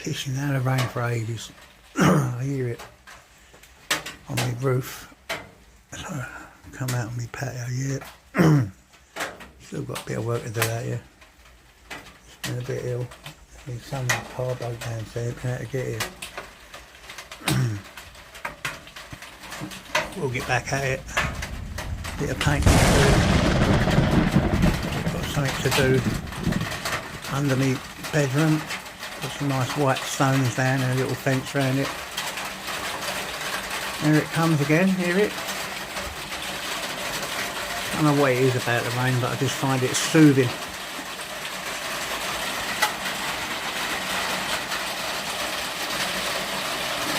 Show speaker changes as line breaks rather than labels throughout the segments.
pissing down the rain for ages. I hear it on my roof. So come out on my patio, yeah. Still got a bit of work to do out here. It's been a bit ill. My son's car broke down, so I've been out to get here. We'll get back at it. Bit of painting to do. Got something to do under my bedroom. Got some nice white stones down and a little fence around it. There it comes again, hear it? I don't know what it is about the rain, but I just find it soothing.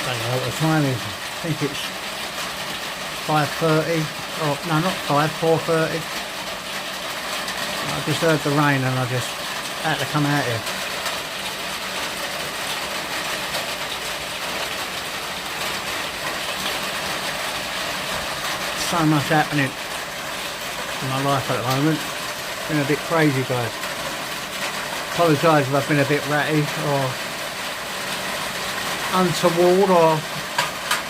I don't know what the time is. I think it's 5:30. Oh, no, not 5, 4:30. I just heard the rain and I just had to come out here. So much happening in my life at the moment. It's been a bit crazy, guys. Apologise if I've been a bit ratty or untoward or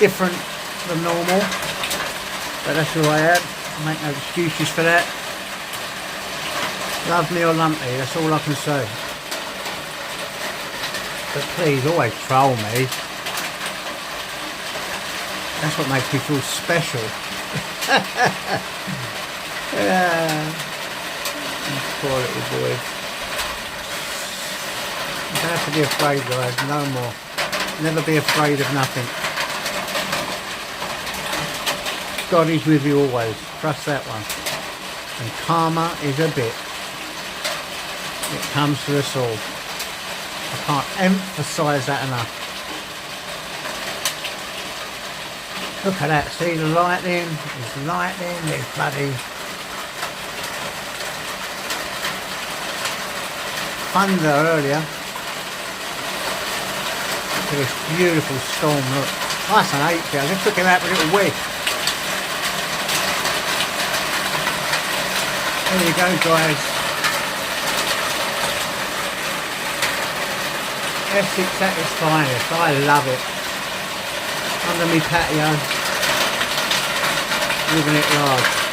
different than normal, but that's who I am. I make no excuses for that. Love me or lump me, that's all I can say. But please always troll me. That's what makes me feel special. Yeah. Poor little boy. You don't have to be afraid, guys, no more. Never be afraid of nothing. God is with you always. Trust that one. And karma is a bit. It comes to us all. I can't emphasise that enough. Look at that, see the lightning? There's lightning, there's bloody thunder earlier. Look at this beautiful storm, look. Nice and H, I just took him out with a little wig. There you go, guys. Essex at its finest, I love it. Under me patio, living it large.